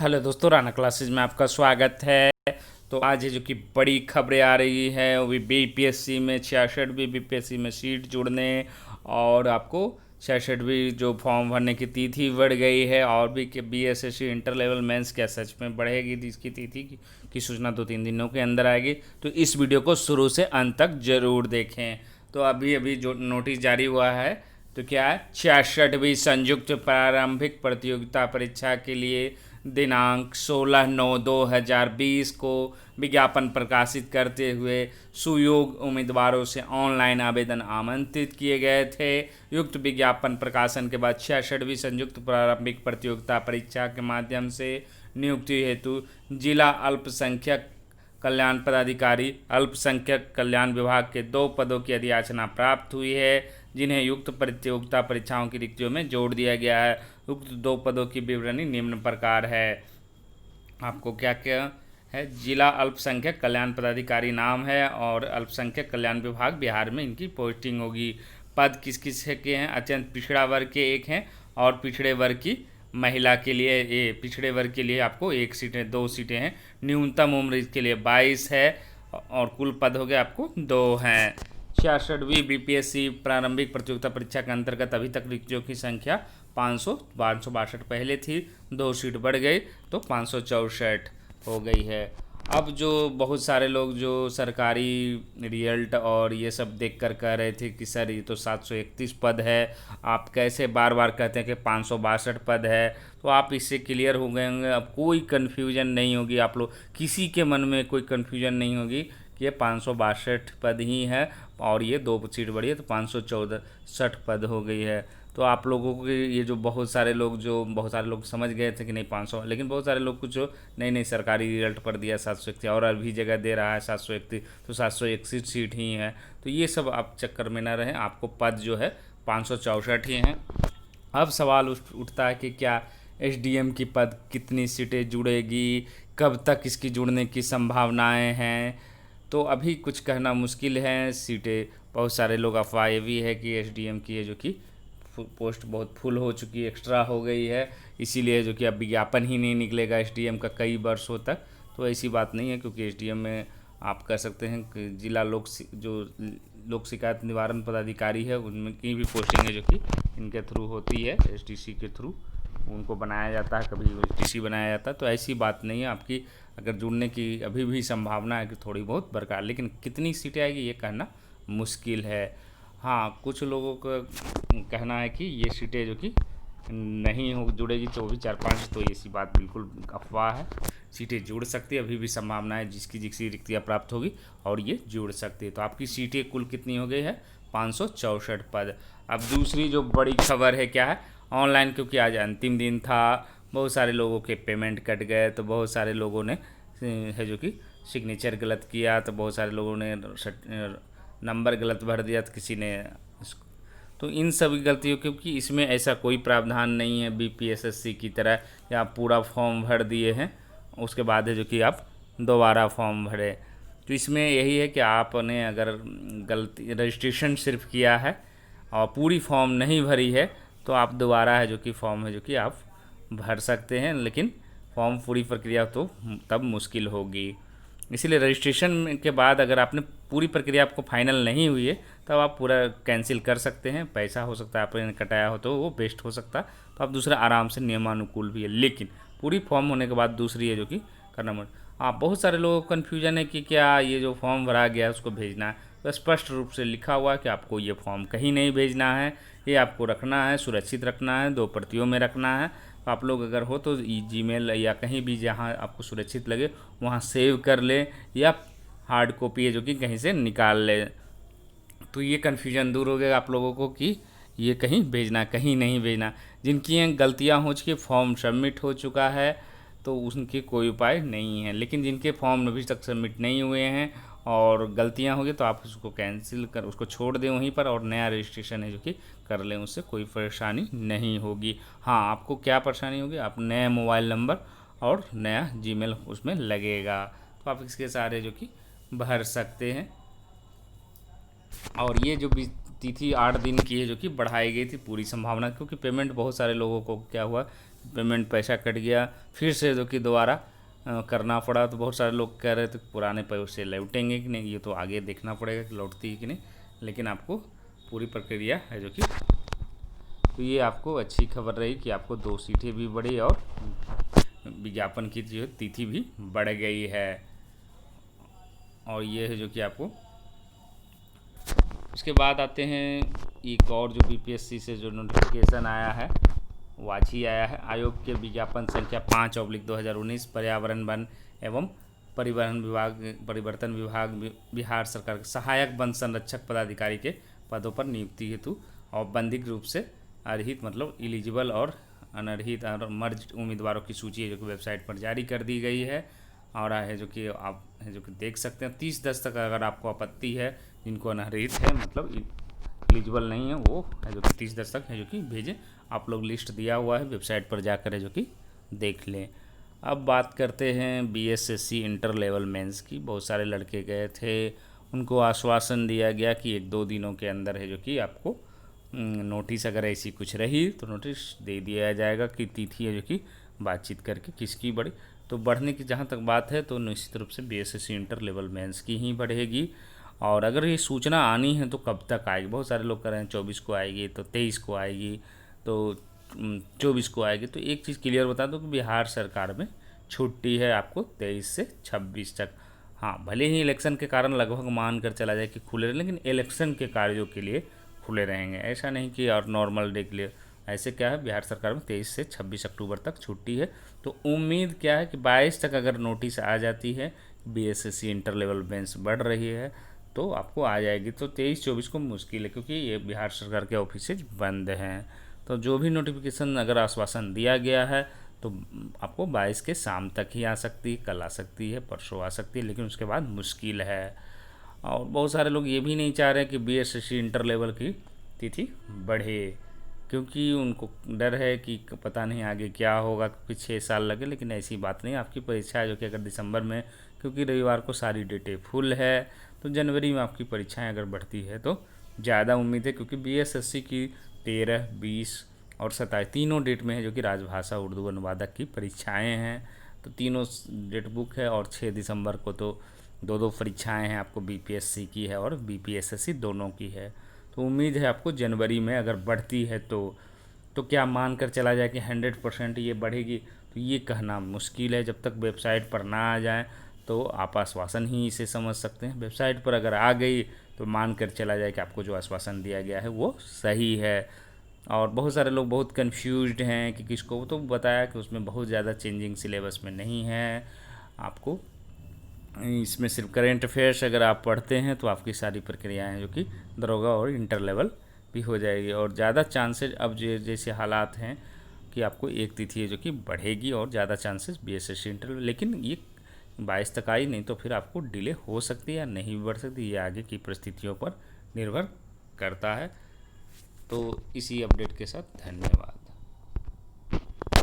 Hello दोस्तों, Rana classes में आपका स्वागत है। तो आज है जो कि बड़ी खबरें आ रही है, वो भी बीपीएससी में 66वीं बीपीएससी में सीट जुड़ने और आपको 66वीं जो फॉर्म भरने की तिथि बढ़ गई है। और भी कि बीएसएससी इंटर लेवल मेंस क्या सच में बढ़ेगी इसकी तिथि की सूचना 2-3 दिनों के अंदर आएगी। तो इस वीडियो को शुरू से अंत तक जरूर देखें। तो अभी अभी जो नोटिस जारी हुआ है तो क्या है, 66वीं संयुक्त प्रारंभिक प्रतियोगिता परीक्षा के लिए दिनांक 16/9/2020 को विज्ञापन प्रकाशित करते हुए सुयोग्य उम्मीदवारों से ऑनलाइन आवेदन आमंत्रित किए गए थे। युक्त विज्ञापन प्रकाशन के बाद 66वीं संयुक्त प्रारंभिक प्रतियोगिता परीक्षा के माध्यम से नियुक्ति हेतु जिला अल्पसंख्यक कल्याण पदाधिकारी अल्पसंख्यक कल्याण विभाग के 2 पदों की अधियाचना प्राप्त हुई है, जिन्हें युक्त प्रतियोगिता परीक्षाओं की रिक्तियों में जोड़ दिया गया है। उक्त 2 पदों की विवरणी निम्न प्रकार है। आपको क्या क्या है, जिला अल्पसंख्यक कल्याण पदाधिकारी नाम है और अल्पसंख्यक कल्याण विभाग बिहार में इनकी पोस्टिंग होगी। पद किस किस के हैं, अत्यंत पिछड़ा वर्ग के एक हैं और पिछड़े वर्ग की महिला के लिए ये पिछड़े वर्ग के लिए आपको 1 सीटें 2 सीटें हैं। न्यूनतम उम्र इसके लिए 22 है और कुल पद हो गए आपको 2 हैं। 66वीं बीपीएससी प्रारंभिक प्रतियोगिता परीक्षा के अंतर्गत अभी तक रिक्तियों की संख्या 562 पहले थी, 2 सीट बढ़ गई तो 564 हो गई है। अब जो बहुत सारे लोग जो सरकारी रिजल्ट और ये सब देख कर कह रहे थे कि सर ये तो 731 पद है, आप कैसे बार बार कहते हैं कि 562 पद है, तो आप इससे क्लियर हो गए होंगे। अब कोई कन्फ्यूजन नहीं होगी, आप लोग किसी के मन में कोई कन्फ्यूजन नहीं होगी कि ये 562 पद ही है और ये 2 सीट बढ़ी है तो 564 पद हो गई है। तो आप लोगों को ये जो बहुत सारे लोग समझ गए थे कि नहीं 500, लेकिन बहुत सारे लोग कुछ नहीं सरकारी रिजल्ट पर दिया 731 और अभी जगह दे रहा है 731, तो 761 सीट ही है। तो ये सब आप चक्कर में ना रहें, आपको पद जो है 564 ही हैं। अब सवाल उठता है कि क्या एसडीएम की पद कितनी सीटें जुड़ेगी, कब तक इसकी जुड़ने की संभावनाएं हैं। तो अभी कुछ कहना मुश्किल है। सीटें बहुत सारे लोग अफवाह ये भी है कि एसडीएम की है जो कि पोस्ट बहुत फुल हो चुकी है, एक्स्ट्रा हो गई है, इसीलिए जो कि अब विज्ञापन ही नहीं निकलेगा एसडीएम का कई वर्षों तक। तो ऐसी बात नहीं है, क्योंकि एसडीएम में आप कह सकते हैं कि जिला लोक शिकायत निवारण पदाधिकारी है उनमें की भी पोस्टिंग है जो कि इनके थ्रू होती है, एसटीसी के थ्रू उनको बनाया जाता है, कभी एसटीसी बनाया जाता है। तो ऐसी बात नहीं है, आपकी अगर जुड़ने की अभी भी संभावना है कि थोड़ी बहुत बरकरार, लेकिन कितनी सीटें आएगी ये कहना मुश्किल है। हाँ, कुछ लोगों का कहना है कि ये सीटें जो कि नहीं हो जुड़ेगी तो भी 4-5, तो ऐसी बात बिल्कुल अफवाह है। सीटें जुड़ सकती है, अभी भी संभावना है, जिसकी रिक्तियाँ प्राप्त होगी और ये जुड़ सकती है। तो आपकी सीटें कुल कितनी हो गई है, 564 पद। अब दूसरी जो बड़ी खबर है क्या है, ऑनलाइन, क्योंकि आज अंतिम दिन था, बहुत सारे लोगों के पेमेंट कट गए, तो बहुत सारे लोगों ने है जो कि सिग्नेचर गलत किया, तो बहुत सारे लोगों ने नंबर गलत भर दिया, तो किसी ने, तो इन सभी गलतियों, क्योंकि इसमें ऐसा कोई प्रावधान नहीं है बीपीएसएससी की तरह कि आप पूरा फॉर्म भर दिए हैं उसके बाद है जो कि आप दोबारा फॉर्म भरें। तो इसमें यही है कि आपने अगर गलती रजिस्ट्रेशन सिर्फ किया है और पूरी फॉर्म नहीं भरी है तो आप दोबारा है जो कि फॉर्म है जो कि आप भर सकते हैं, लेकिन फॉर्म पूरी प्रक्रिया तो तब मुश्किल होगी। इसीलिए रजिस्ट्रेशन के बाद अगर आपने पूरी प्रक्रिया आपको फाइनल नहीं हुई है तब आप पूरा कैंसिल कर सकते हैं। पैसा हो सकता है आपने कटाया हो तो वो वेस्ट हो सकता है, तो आप दूसरा आराम से नियमानुकूल भी है, लेकिन पूरी फॉर्म होने के बाद दूसरी है जो कि करना आप बहुत सारे लोगों को कन्फ्यूजन है कि क्या ये जो फॉर्म भरा गया है उसको भेजना है, तो स्पष्ट रूप से लिखा हुआ है कि आपको ये फॉर्म कहीं नहीं भेजना है, ये आपको रखना है, सुरक्षित रखना है, 2 प्रतियों में रखना है। तो आप लोग अगर हो तो जीमेल या कहीं भी जहाँ आपको सुरक्षित लगे वहाँ सेव कर लें, या हार्ड कॉपी है जो कि कहीं से निकाल लें। तो ये कन्फ्यूजन दूर हो गया आप लोगों को कि ये कहीं भेजना कहीं नहीं भेजना। जिनकी गलतियाँ हो चुकी, फॉर्म सबमिट हो चुका है तो उनके कोई उपाय नहीं है, लेकिन जिनके फॉर्म अभी तक सबमिट नहीं हुए हैं और गलतियां होगी तो आप उसको कैंसिल कर उसको छोड़ दें वहीं पर और नया रजिस्ट्रेशन है जो कि कर लें, उससे कोई परेशानी नहीं होगी। हाँ, आपको क्या परेशानी होगी, आप नया मोबाइल नंबर और नया जीमेल उसमें लगेगा, तो आप इसके सहारे जो कि भर सकते हैं। और ये जो तिथि 8 दिन की है जो कि बढ़ाई गई थी, पूरी संभावना, क्योंकि पेमेंट बहुत सारे लोगों को क्या हुआ पेमेंट पैसा कट गया, फिर से जो कि दोबारा करना पड़ा। तो बहुत सारे लोग कह रहे थे पुराने पैसे लौटेंगे कि नहीं, ये तो आगे देखना पड़ेगा कि लौटती है कि नहीं, लेकिन आपको पूरी प्रक्रिया है जो कि, तो ये आपको अच्छी खबर रही कि आपको 2 सीटें भी बढ़ी और विज्ञापन की जो तिथि भी बढ़ गई है। और ये है जो कि आपको, उसके बाद आते हैं एक और जो बीपीएससी से जो नोटिफिकेशन आया है वो आज ही आया है। आयोग के विज्ञापन संख्या 5/2019 पर्यावरण वन एवं परिवर्तन विभाग बिहार सरकार के सहायक वन संरक्षक पदाधिकारी के पदों पर नियुक्ति हेतु औपबंधिक रूप से अर्हित मतलब एलिजिबल और अनर्हित और मर्ज उम्मीदवारों की सूची है जो कि वेबसाइट पर जारी कर दी गई है। और है जो कि आप है जो कि देख सकते हैं 30/10 तक अगर आपको आपत्ति है, जिनको अनर्हित है मतलब एलिजिबल नहीं है, वो है जो कि 30/10 तक है जो कि भेजें। आप लोग लिस्ट दिया हुआ है वेबसाइट पर जाकर है जो कि देख लें। अब बात करते हैं बीएसएससी इंटर लेवल मेंस की। बहुत सारे लड़के गए थे, उनको आश्वासन दिया गया कि 1-2 दिनों के अंदर है जो कि आपको नोटिस अगर ऐसी कुछ रही तो नोटिस दे दिया जाएगा कि तिथि है जो कि बातचीत करके किसकी बढ़ी। तो बढ़ने की जहाँ तक बात है तो निश्चित रूप से बीएसएससी इंटर लेवल मेंस की ही बढ़ेगी। और अगर ये सूचना आनी है तो कब तक आएगी, बहुत सारे लोग कह रहे हैं 24 को आएगी, तो 23 को आएगी, तो 24 को आएगी। तो एक चीज़ क्लियर बता दो कि बिहार सरकार में छुट्टी है आपको 23 से 26 तक। हाँ, भले ही इलेक्शन के कारण लगभग मान कर चला जाए कि खुले रहे, लेकिन इलेक्शन के कार्यों के लिए खुले रहेंगे, ऐसा नहीं कि और नॉर्मल डे के लिए। ऐसे क्या है, बिहार सरकार में 23 से 26 अक्टूबर तक छुट्टी है। तो उम्मीद क्या है कि 22 तक अगर नोटिस आ जाती है बीएसएससी इंटर लेवल मेंस बढ़ रही है तो आपको आ जाएगी। तो 23-24 को मुश्किल है क्योंकि ये बिहार सरकार के ऑफिसेज बंद हैं। तो जो भी नोटिफिकेशन अगर आश्वासन दिया गया है तो आपको 22 के शाम तक ही आ सकती है, कल आ सकती है, परसों आ सकती है, लेकिन उसके बाद मुश्किल है। और बहुत सारे लोग ये भी नहीं चाह रहे कि बीएसएससी इंटर लेवल की तिथि बढ़े, क्योंकि उनको डर है कि पता नहीं आगे क्या होगा, क्योंकि 6 साल लगे। लेकिन ऐसी बात नहीं, आपकी परीक्षा है जो कि अगर दिसंबर में, क्योंकि रविवार को सारी डेटें फुल है, तो जनवरी में आपकी परीक्षाएं अगर बढ़ती है तो ज़्यादा उम्मीद है। क्योंकि बीएसएससी की 13, 20 और 27 तीनों डेट में है जो कि राजभाषा उर्दू अनुवादक की परीक्षाएं हैं। तो तीनों डेट बुक है और 6 दिसंबर को तो 2-2 परीक्षाएं हैं आपको, बीपीएससी की है और बीपीएसएससी दोनों की है। तो उम्मीद है आपको जनवरी में अगर बढ़ती है तो क्या मान कर चला जाए कि 100% ये बढ़ेगी, तो ये कहना मुश्किल है। जब तक वेबसाइट पर ना आ जाए तो आप आश्वासन ही इसे समझ सकते हैं। वेबसाइट पर अगर आ गई तो मान कर चला जाए कि आपको जो आश्वासन दिया गया है वो सही है। और बहुत सारे लोग बहुत कंफ्यूज्ड हैं कि किसको, तो बताया कि उसमें बहुत ज़्यादा चेंजिंग सिलेबस में नहीं है। आपको इसमें सिर्फ करेंट अफेयर्स अगर आप पढ़ते हैं तो आपकी सारी प्रक्रियाएं जो कि दरोगा और इंटर लेवल भी हो जाएगी। और ज़्यादा चांसेस अब जैसे हालात हैं कि आपको एक तिथि है जो कि बढ़ेगी और ज़्यादा चांसेस बीएसएससी इंटर, लेकिन ये 22 तक आई, नहीं तो फिर आपको डिले हो सकती है या नहीं भी बढ़ सकती, ये आगे की परिस्थितियों पर निर्भर करता है। तो इसी अपडेट के साथ धन्यवाद।